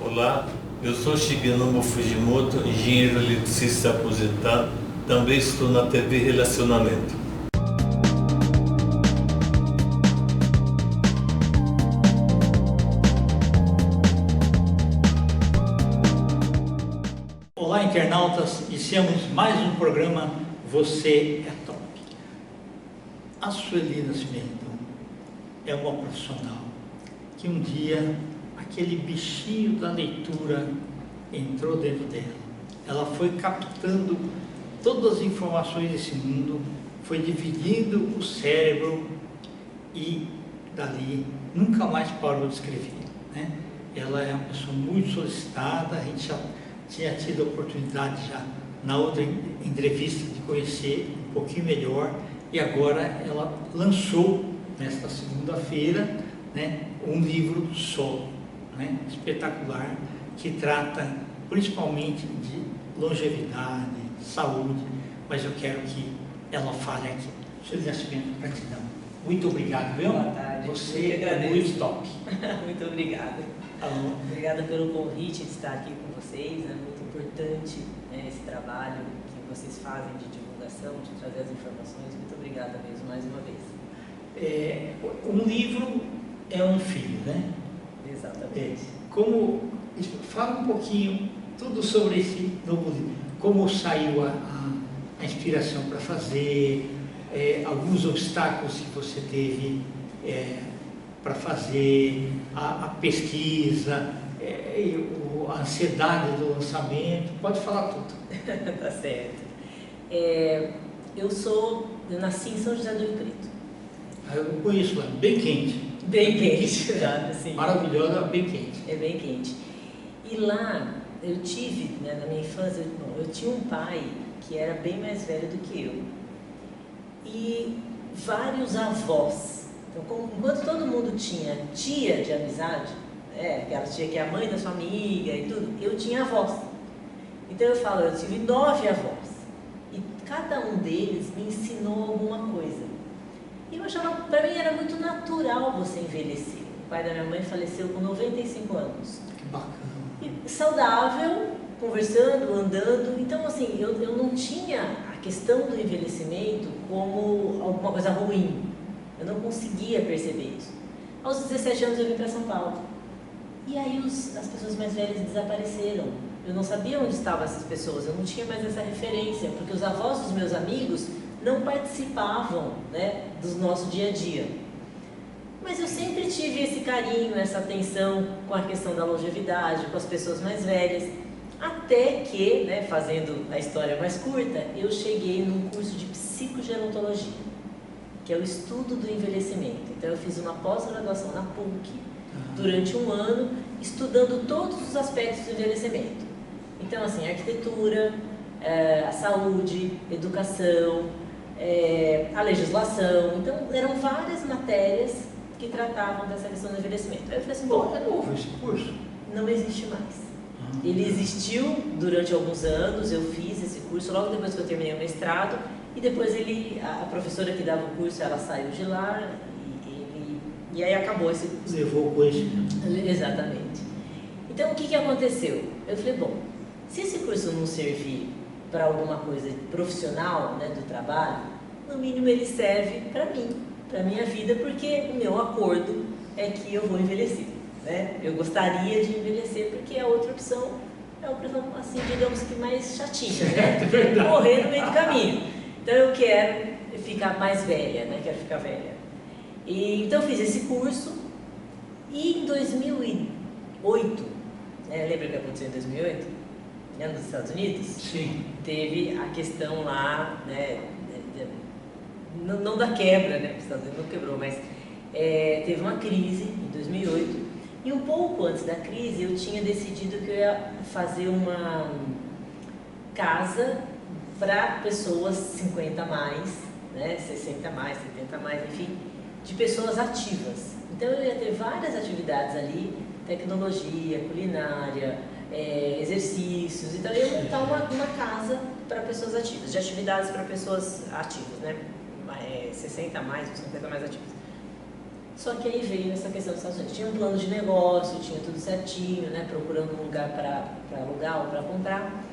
Olá, eu sou Shigenombo Fujimoto, engenheiro eletricista aposentado. Também estou na TV Relacionamento. Olá, internautas, iniciamos mais um programa Você é Top. A Sueli Nascimento é uma profissional que um dia aquele bichinho da leitura entrou dentro dela. Ela foi captando todas as informações desse mundo, foi dividindo o cérebro e dali nunca mais parou de escrever, né? Ela é uma pessoa muito solicitada, a gente já tinha tido a oportunidade já na outra entrevista de conhecer um pouquinho melhor, e agora ela lançou nesta segunda-feira, né, um livro solo, né, espetacular, que trata principalmente de longevidade, saúde, mas eu quero que ela fale aqui. Seu Nascimento, gratidão. Muito obrigado, viu? Boa tarde. Você é muito top. Muito obrigada. Obrigada pelo convite de estar aqui com vocês. É muito importante, né, esse trabalho que vocês fazem de divulgação, de trazer as informações. Muito obrigada mesmo, mais uma vez. Um livro é um filho, né? Exatamente. Fala um pouquinho tudo sobre esse novo livro. Como saiu a inspiração para fazer, alguns obstáculos que você teve para fazer, a pesquisa, a ansiedade do lançamento. Pode falar tudo. Tá certo. Eu nasci em São José do Rio Preto. Eu conheço lá, bem quente. Bem quente, assim. Maravilhosa, bem quente. É bem quente. E lá eu tive, né, na minha infância, eu tinha um pai que era bem mais velho do que eu. E vários avós. Então, enquanto todo mundo tinha tia de amizade, aquela tia que é a mãe da sua amiga e tudo, eu tinha avós. Então eu falo, eu tive 9 avós. E cada um deles me ensinou alguma coisa. E eu achava, para mim era muito natural você envelhecer. O pai da minha mãe faleceu com 95 anos. Que bacana. E saudável, conversando, andando. Então, assim, eu não tinha a questão do envelhecimento como alguma coisa ruim. Eu não conseguia perceber isso. Aos 17 anos eu vim para São Paulo. E aí as pessoas mais velhas desapareceram. Eu não sabia onde estavam essas pessoas, eu não tinha mais essa referência, porque os avós dos meus amigos não participavam, né, do nosso dia a dia. Mas eu sempre tive esse carinho, essa atenção com a questão da longevidade, com as pessoas mais velhas, até que, né, fazendo a história mais curta, eu cheguei num curso de psicogerontologia, que é o estudo do envelhecimento. Então eu fiz uma pós-graduação na PUC, durante um ano, estudando todos os aspectos do envelhecimento. Então, assim, arquitetura, a saúde, educação, a legislação. Então, eram várias matérias que tratavam dessa questão do envelhecimento. Aí eu falei assim, bom, é novo esse curso? Não existe mais. Ele existiu durante alguns anos, eu fiz esse curso logo depois que eu terminei o mestrado, e depois a professora que dava o curso, ela saiu de lá, e aí acabou esse curso. Levou o conhecimento. Exatamente. Então, o que aconteceu? Eu falei, bom, se esse curso não servir para alguma coisa profissional, né, do trabalho, no mínimo ele serve para mim, para minha vida, porque o meu acordo é que eu vou envelhecer, né? Eu gostaria de envelhecer, porque a outra opção é a opção, assim, digamos que mais chatinha, né? Morrer no meio do caminho. Então eu quero ficar mais velha, né? Quero ficar velha. Então eu fiz esse curso e em 2008, lembra o que aconteceu em 2008? Nos Estados Unidos? Sim. Teve a questão lá, né, não da quebra, né, os Estados Unidos não quebrou, mas teve uma crise em 2008, e um pouco antes da crise eu tinha decidido que eu ia fazer uma casa para pessoas 50 a mais, né, 60 a mais, 70 a mais, enfim, de pessoas ativas. Então eu ia ter várias atividades ali, tecnologia, culinária, exercícios. Então eu ia montar uma casa para pessoas ativas, de atividades para pessoas ativas, né? 60 a mais ou 50 a mais ativas. Só que aí veio essa questão dos Estados Unidos. Tinha um plano de negócio, tinha tudo certinho, né? Procurando um lugar para alugar ou para comprar.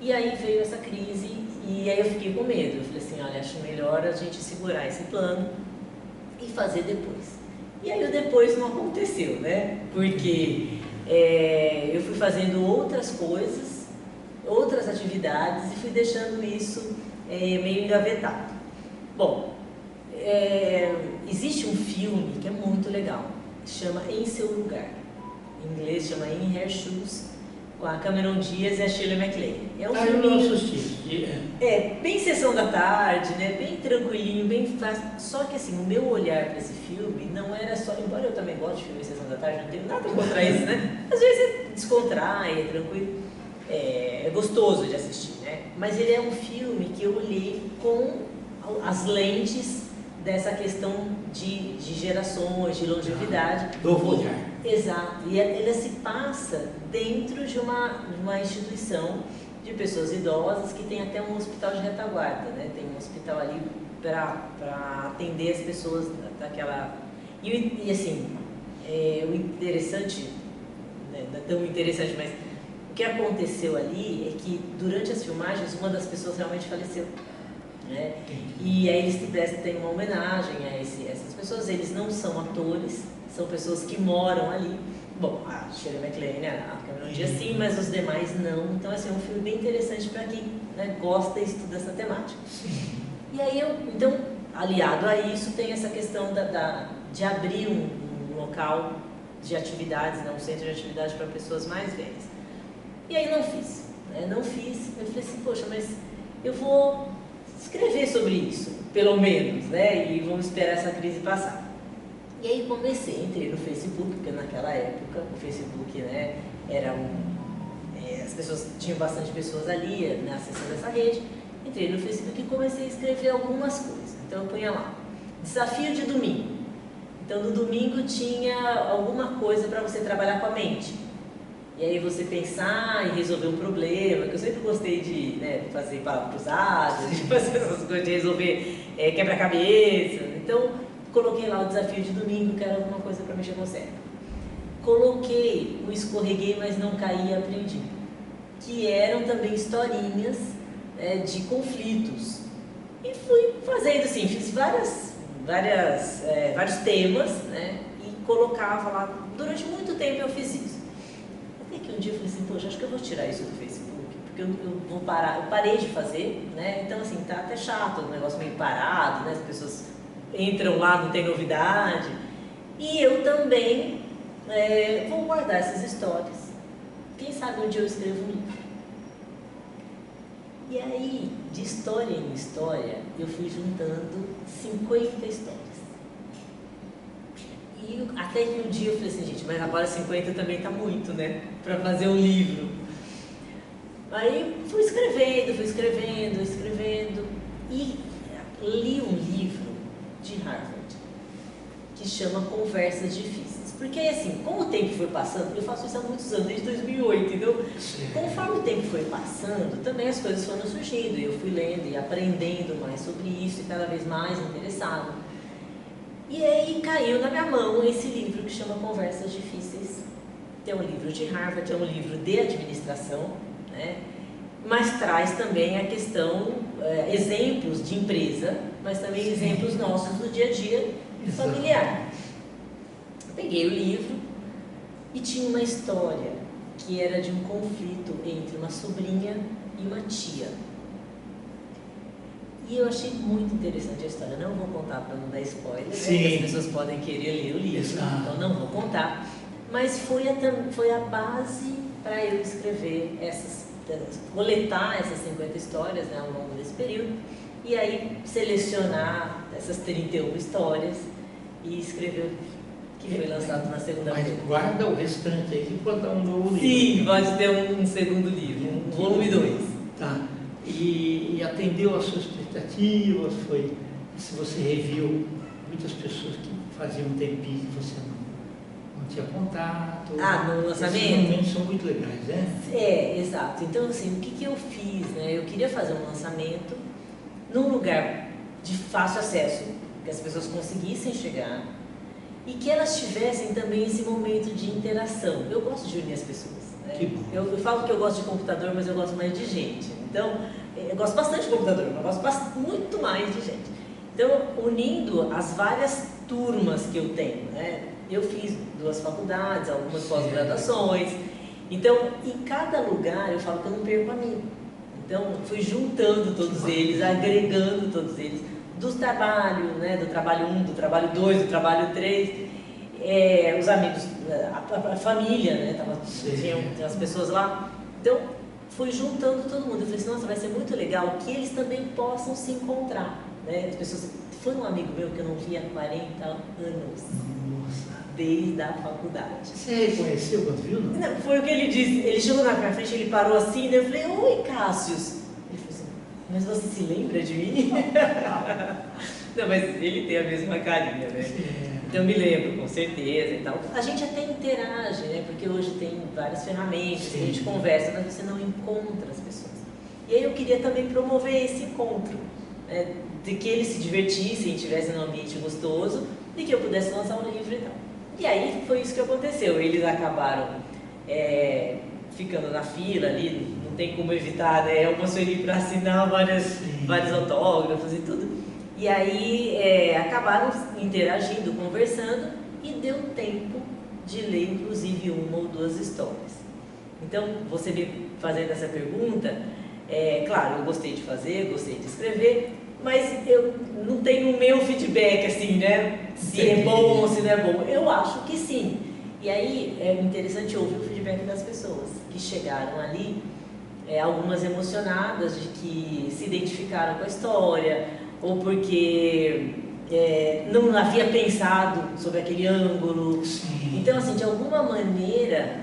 E aí veio essa crise e aí eu fiquei com medo. Eu falei assim, olha, acho melhor a gente segurar esse plano e fazer depois. E aí o depois não aconteceu, né? Porque eu fui fazendo outras coisas, outras atividades e fui deixando isso meio engavetado. Bom, existe um filme que é muito legal, chama Em Seu Lugar. Em inglês chama In Her Shoes, com a Cameron Diaz e a Shirley MacLaine. É um filme, eu não assisti. bem sessão da tarde, né? Bem tranquilinho, bem fácil. Só que assim, o meu olhar para esse filme não era só, embora eu também goste de filme sessão da tarde, não tenho nada contra isso, né? Às vezes é descontrai, é tranquilo, é gostoso de assistir, né? Mas ele é um filme que eu olhei com as lentes dessa questão de gerações, de longevidade. Novo olhar. Exato. E ele se passa dentro de uma instituição de pessoas idosas que tem até um hospital de retaguarda, né? Tem um hospital ali para atender as pessoas daquela... E assim, o interessante, né? Não é tão interessante, mas o que aconteceu ali é que durante as filmagens uma das pessoas realmente faleceu. Né? E aí eles têm uma homenagem a essas pessoas. Eles não são atores, são pessoas que moram ali. Bom, a Shirley MacLaine, a Cameron Diaz sim, mas os demais não. Então assim, é um filme bem interessante para quem, né, gosta e estuda essa temática. Sim. E aí então, aliado a isso, tem essa questão de abrir um local de atividades, né, um centro de atividade para pessoas mais velhas. E aí não fiz, né? Não fiz. Eu falei assim, poxa, mas eu vou escrever sobre isso, pelo menos, né? E vamos esperar essa crise passar. E aí comecei, entrei no Facebook, porque naquela época o Facebook, né, era as pessoas, tinham bastante pessoas ali, né, acessando essa rede. Entrei no Facebook e comecei a escrever algumas coisas. Então eu punha lá, desafio de domingo. Então no domingo tinha alguma coisa para você trabalhar com a mente. E aí você pensar e resolver um problema, que eu sempre gostei de, né, fazer palavras cruzadas, de fazer essas coisas, de resolver quebra-cabeça. Então, coloquei lá o desafio de domingo, que era alguma coisa para mexer com o cérebro. Coloquei o escorreguei, mas não caí e aprendi, que eram também historinhas de conflitos. E fui fazendo assim, fiz vários temas, né, e colocava lá. Durante muito tempo eu fiz isso. Que um dia eu falei assim, poxa, acho que eu vou tirar isso do Facebook, porque eu vou parar, eu parei de fazer, né? Então assim, tá até chato, o negócio meio parado, né? As pessoas entram lá, não tem novidade. E eu também vou guardar essas histórias. Quem sabe um dia eu escrevo um livro. E aí, de história em história, eu fui juntando 50 histórias. E até que um dia eu falei assim, gente, mas agora 50 também tá muito, né? Para fazer um livro. Aí fui escrevendo e li um livro de Harvard que chama Conversas Difíceis. Porque assim, como o tempo foi passando, eu faço isso há muitos anos, desde 2008, entendeu? Conforme o tempo foi passando, também as coisas foram surgindo e eu fui lendo e aprendendo mais sobre isso e cada vez mais interessado. E aí caiu na minha mão esse livro que chama Conversas Difíceis. É um livro de Harvard, é um livro de administração, né? Mas traz também a questão, exemplos de empresa, mas também exemplos nossos do dia a dia familiar. Peguei o livro e tinha uma história que era de um conflito entre uma sobrinha e uma tia. E eu achei muito interessante a história. Não vou contar para não dar spoiler, né? As pessoas podem querer ler o livro, então não vou contar. Mas foi a base para eu escrever coletar essas 50 histórias, né, ao longo desse período, e aí selecionar essas 31 histórias e escrever o livro, que foi lançado na segunda-feira. Mas guarda o restante aí que pode dar um novo livro. Sim, pode ter um segundo livro, um volume 2. Tá. E atendeu às suas expectativas? Se você reviu muitas pessoas que faziam um tempinho que você não tinha contato. No lançamento? Esses momentos são muito legais, né? Exato. Então, assim, o que eu fiz, né? Eu queria fazer um lançamento num lugar de fácil acesso, que as pessoas conseguissem chegar, e que elas tivessem também esse momento de interação. Eu gosto de unir as pessoas. Né? Que bom. Eu falo que eu gosto de computador, mas eu gosto mais de gente. Então, eu gosto bastante de computador, mas eu gosto muito mais de gente. Então, unindo as várias turmas que eu tenho, né? Eu fiz 2 faculdades, algumas pós-graduações. Então, em cada lugar eu falo que eu não perco amigo. Então, fui juntando todos eles, agregando todos eles, do trabalho, né? Do trabalho 1, do trabalho 2, do trabalho 3, os amigos, a família, né? Tinha as pessoas lá. Então, fui juntando todo mundo. Eu falei assim, nossa, vai ser muito legal que eles também possam se encontrar. Né? As pessoas, foi um amigo meu que eu não via há 40 anos. Nossa. Desde a faculdade. Você reconheceu quando viu, não? Não, foi o que ele disse. Ele chegou na minha frente, ele parou assim, né? Eu falei, oi, Cássius. Ele falou assim, mas você se lembra de mim? Não, mas ele tem a mesma carinha, né? Então eu me lembro, com certeza e tal. A gente até interage, né? Porque hoje tem várias ferramentas, que a gente conversa, mas você não encontra as pessoas. E aí eu queria também promover esse encontro, né? De que eles se divertissem, estivessem num ambiente gostoso e que eu pudesse lançar um livro e tal. E aí foi isso que aconteceu. Eles acabaram ficando na fila ali, não tem como evitar, né? Eu posso ir para assinar vários autógrafos e tudo. E aí acabaram interagindo, conversando e deu tempo de ler inclusive 1 ou 2 histórias. Então, você me fazendo essa pergunta, claro, eu gostei de fazer, gostei de escrever, mas eu não tenho o meu feedback assim, né? Se é bom ou se não é bom. Eu acho que sim. E aí é interessante ouvir o feedback das pessoas que chegaram ali, algumas emocionadas de que se identificaram com a história, ou porque não havia pensado sobre aquele ângulo. Sim. Então, assim, de alguma maneira,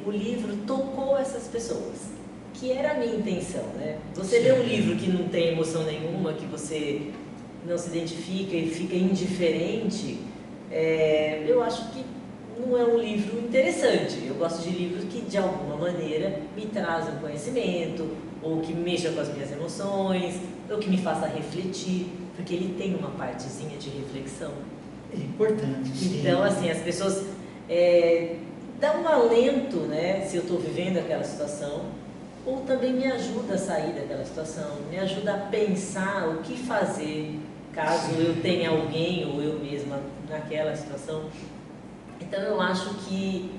o livro tocou essas pessoas. Que era a minha intenção, né? Você lê um livro que não tem emoção nenhuma, que você não se identifica e fica indiferente, eu acho que não é um livro interessante. Eu gosto de livros que, de alguma maneira, me trazem conhecimento, ou que mexam com as minhas emoções, ou que me faça refletir, porque ele tem uma partezinha de reflexão. É importante. Sim. Então, assim, as pessoas dão um alento, né? Se eu estou vivendo aquela situação, ou também me ajuda a sair daquela situação, me ajuda a pensar o que fazer caso eu tenha alguém ou eu mesma naquela situação. Então eu acho que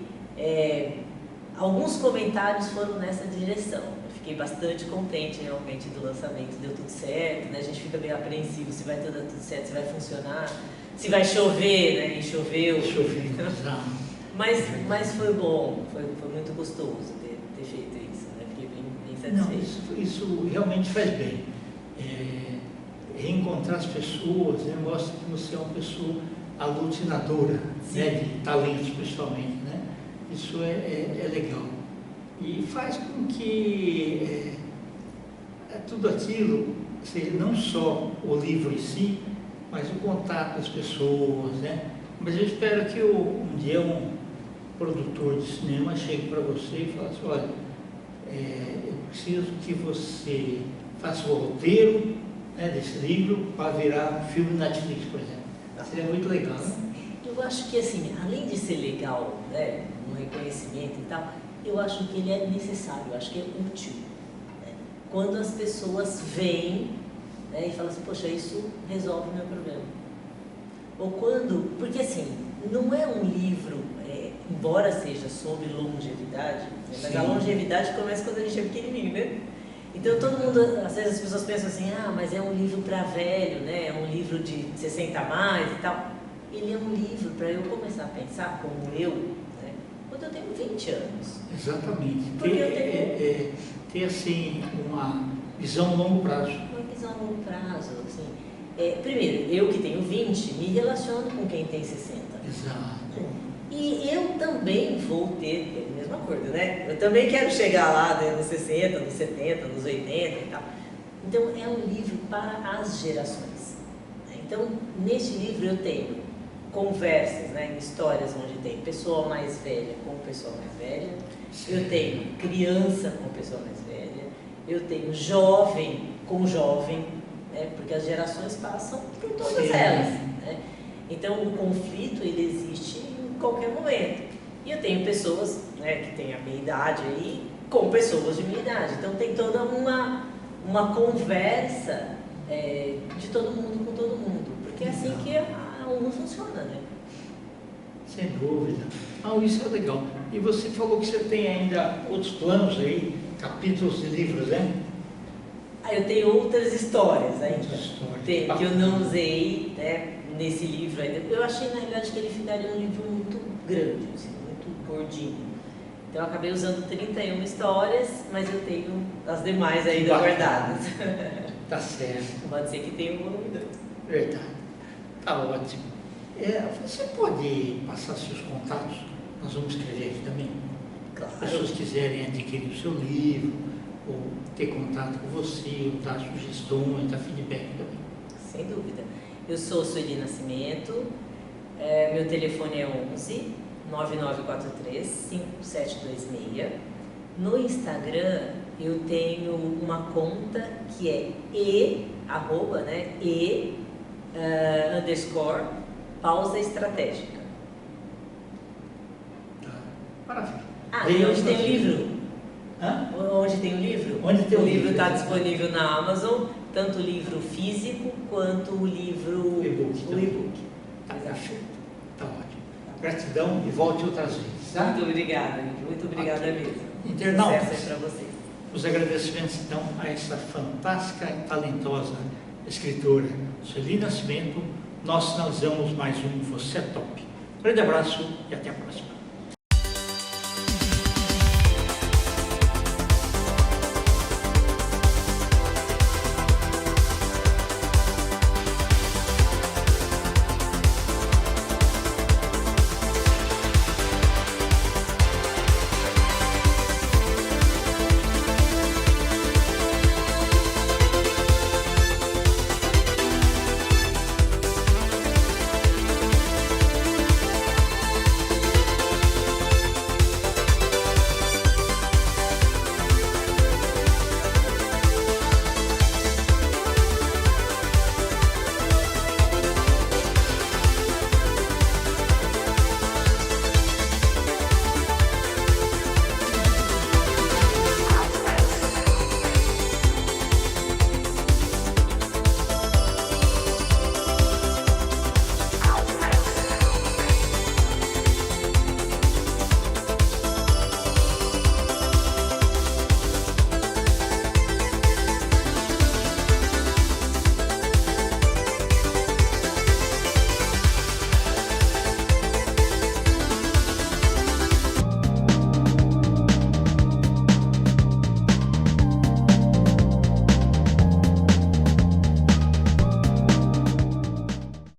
alguns comentários foram nessa direção. Eu fiquei bastante contente realmente do lançamento, deu tudo certo, né? A gente fica meio apreensivo se vai tudo certo, se vai funcionar, se vai chover, né? E choveu. Mas foi bom, foi muito gostoso ter feito isso. Não, isso realmente faz bem. Reencontrar as pessoas, né, mostra que você é uma pessoa aglutinadora, né, de talentos principalmente, né? Isso é legal. E faz com que tudo aquilo, seja não só o livro em si, mas o contato com as pessoas, né? Mas eu espero que um dia um produtor de cinema chegue para você e fale assim, olha, eu preciso que você faça o roteiro, né, desse livro para virar um filme Netflix, por exemplo. Seria muito legal, né? Eu acho que, assim, além de ser legal, né, um reconhecimento e tal, eu acho que ele é necessário, eu acho que é útil. Né? Quando as pessoas veem, né, e falam assim, poxa, isso resolve o meu problema. Ou quando, porque assim, não é um livro, embora seja sobre longevidade, né, mas a longevidade começa quando a gente é pequenininho, né? Então todo mundo, às vezes as pessoas pensam assim, mas é um livro para velho, né? É um livro de 60 a mais e tal. Ele é um livro para eu começar a pensar como eu, né? Quando eu tenho 20 anos. Exatamente. Porque ter assim, uma visão a longo prazo. Uma visão a longo prazo, assim. Primeiro, eu que tenho 20, me relaciono com quem tem 60. Exato. E eu também vou ter a mesma coisa, né? Eu também quero chegar lá, né, nos 60, nos 70, nos 80 e tal. Então, é um livro para as gerações. Então, neste livro eu tenho conversas, né, histórias onde tem pessoa mais velha com pessoa mais velha, eu tenho criança com pessoa mais velha, eu tenho jovem com jovem, né, porque as gerações passam por todas elas, né? Então o conflito ele existe em qualquer momento. E eu tenho pessoas, né, que têm a minha idade aí, com pessoas de minha idade. Então tem toda uma conversa de todo mundo com todo mundo. Porque é assim que a ONU funciona, né? Sem dúvida. Isso é legal. E você falou que você tem ainda outros planos aí, capítulos de livros, né? Eu tenho outras histórias ainda. Outras histórias. Que eu não usei, né, nesse livro ainda. Eu achei, na realidade, que ele ficaria um livro muito grande, assim, muito gordinho. Então eu acabei usando 31 histórias, mas eu tenho as demais ainda guardadas. Tá certo. Pode ser que tenha um volume 2. Verdade. Tá ótimo. Você pode passar seus contatos? Nós vamos escrever aqui também. Claro. Se as pessoas quiserem adquirir o seu livro, ou ter contato com você, ou dar sugestões, dar feedback também. Sem dúvida. Eu sou Sueli Nascimento, meu telefone é 11 9943 5726. No Instagram eu tenho uma conta que é _, pausa estratégica. Tá. Maravilha. E onde tem o livro? Hã? Onde tem o livro? Onde tem o o livro livro? está disponível na Amazon, tanto o livro físico quanto o livro e-book. Tá perfeito. Tá ótimo. Gratidão e volte outras vezes. Tá? Muito obrigada, muito obrigada mesmo. Internautas, Sucesso aí para vocês. os agradecimentos então a essa fantástica e talentosa escritora Sueli Nascimento. Nós finalizamos mais um Você é Top. Grande abraço e até a próxima.